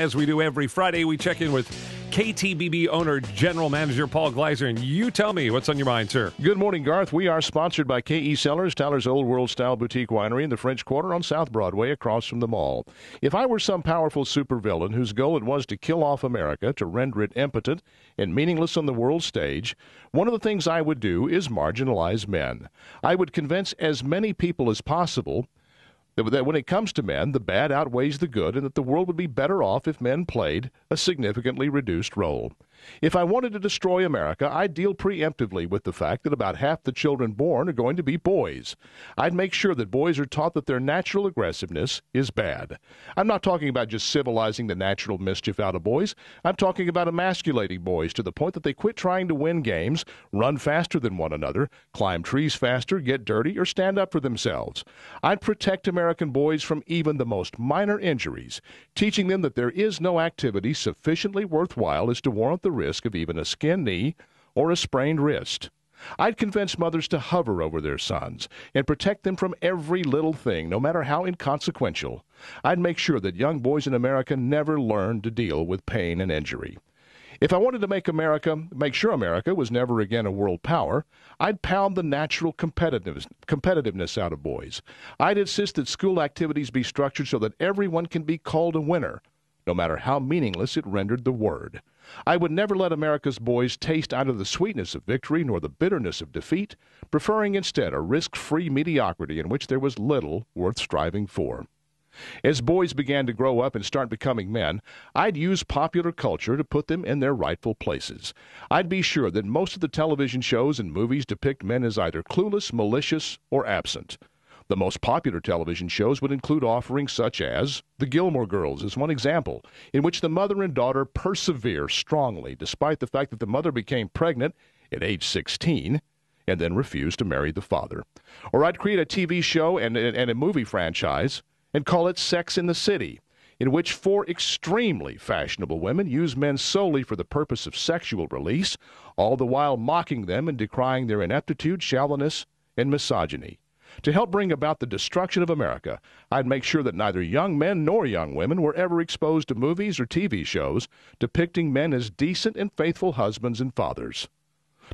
As we do every Friday, we check in with KTBB owner, General Manager Paul Gleiser, and you tell me what's on your mind, sir. Good morning, Garth. We are sponsored by KE Cellars, Tyler's Old World Style Boutique Winery in the French Quarter on South Broadway across from the mall. If I were some powerful supervillain whose goal it was to kill off America, to render it impotent and meaningless on the world stage, one of the things I would do is marginalize men. I would convince as many people as possible that when it comes to men, the bad outweighs the good, and that the world would be better off if men played a significantly reduced role. If I wanted to destroy America, I'd deal preemptively with the fact that about half the children born are going to be boys. I'd make sure that boys are taught that their natural aggressiveness is bad. I'm not talking about just civilizing the natural mischief out of boys. I'm talking about emasculating boys to the point that they quit trying to win games, run faster than one another, climb trees faster, get dirty, or stand up for themselves. I'd protect American boys from even the most minor injuries, teaching them that there is no activity sufficiently worthwhile as to warrant the risk of even a skinned knee or a sprained wrist. I'd convince mothers to hover over their sons and protect them from every little thing, no matter how inconsequential. I'd make sure that young boys in America never learn to deal with pain and injury. If I wanted to make sure America was never again a world power, I'd pound the natural competitiveness out of boys. I'd insist that school activities be structured so that everyone can be called a winner, no matter how meaningless it rendered the word. I would never let America's boys taste either the sweetness of victory nor the bitterness of defeat, preferring instead a risk-free mediocrity in which there was little worth striving for. As boys began to grow up and start becoming men, I'd use popular culture to put them in their rightful places. I'd be sure that most of the television shows and movies depict men as either clueless, malicious, or absent. The most popular television shows would include offerings such as The Gilmore Girls is one example, in which the mother and daughter persevere strongly despite the fact that the mother became pregnant at age 16 and then refused to marry the father. Or I'd create a TV show and a movie franchise and call it Sex in the City, in which four extremely fashionable women use men solely for the purpose of sexual release, all the while mocking them and decrying their ineptitude, shallowness, and misogyny. To help bring about the destruction of America, I'd make sure that neither young men nor young women were ever exposed to movies or TV shows depicting men as decent and faithful husbands and fathers.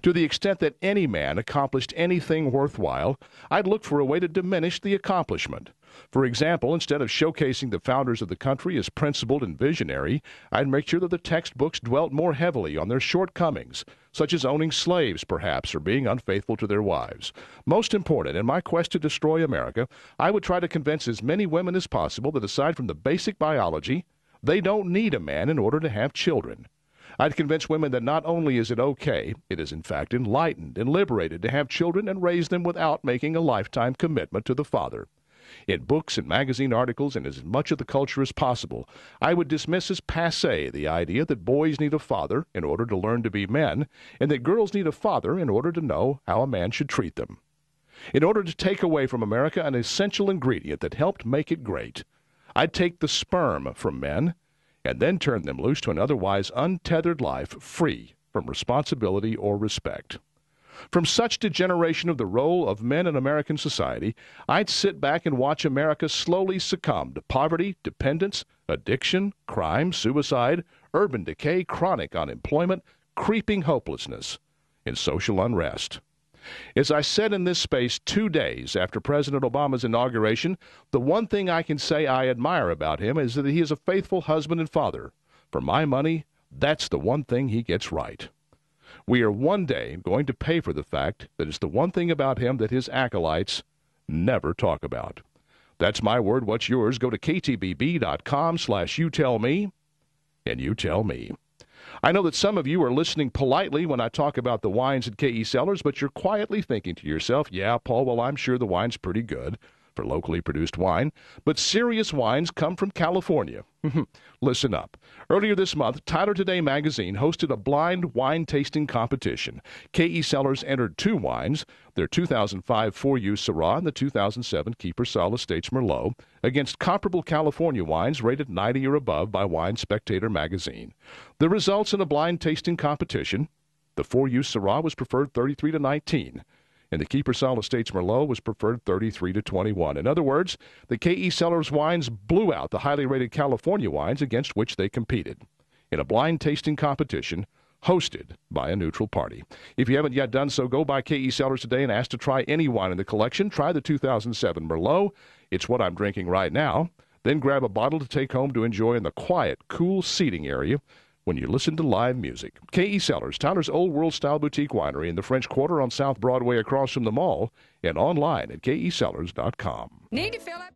To the extent that any man accomplished anything worthwhile, I'd look for a way to diminish the accomplishment. For example, instead of showcasing the founders of the country as principled and visionary, I'd make sure that the textbooks dwelt more heavily on their shortcomings, such as owning slaves, perhaps, or being unfaithful to their wives. Most important, in my quest to destroy America, I would try to convince as many women as possible that aside from the basic biology, they don't need a man in order to have children. I'd convince women that not only is it okay, it is in fact enlightened and liberated to have children and raise them without making a lifetime commitment to the father. In books and magazine articles and as much of the culture as possible, I would dismiss as passé the idea that boys need a father in order to learn to be men, and that girls need a father in order to know how a man should treat them. In order to take away from America an essential ingredient that helped make it great, I'd take the sperm from men and then turn them loose to an otherwise untethered life free from responsibility or respect. From such degeneration of the role of men in American society, I'd sit back and watch America slowly succumb to poverty, dependence, addiction, crime, suicide, urban decay, chronic unemployment, creeping hopelessness, and social unrest. As I said in this space 2 days after President Obama's inauguration, the one thing I can say I admire about him is that he is a faithful husband and father. For my money, that's the one thing he gets right. We are one day going to pay for the fact that it's the one thing about him that his acolytes never talk about. That's my word. What's yours? Go to ktbb.com/youtellme, and you tell me. I know that some of you are listening politely when I talk about the wines at KE Cellars, but you're quietly thinking to yourself, yeah, Paul, well, I'm sure the wine's pretty good for locally produced wine, but serious wines come from California. Listen up. Earlier this month, Tyler Today magazine hosted a blind wine tasting competition. KE Cellars entered 2 wines, their 2005 4U Syrah and the 2007 Keeper Sol Estates Merlot, against comparable California wines rated 90 or above by Wine Spectator magazine. The results in a blind tasting competition: the 4U Syrah was preferred 33-19. And the Keeper Solid Estates Merlot was preferred 33-21. In other words, the KE Cellars wines blew out the highly rated California wines against which they competed in a blind tasting competition hosted by a neutral party. If you haven't yet done so, go by KE Cellars today and ask to try any wine in the collection. Try the 2007 Merlot. It's what I'm drinking right now. Then grab a bottle to take home to enjoy in the quiet, cool seating area when you listen to live music. KE Cellars, Tyler's Old World Style Boutique Winery in the French Quarter on South Broadway across from the mall, and online at KECellars.com. Need to fill up.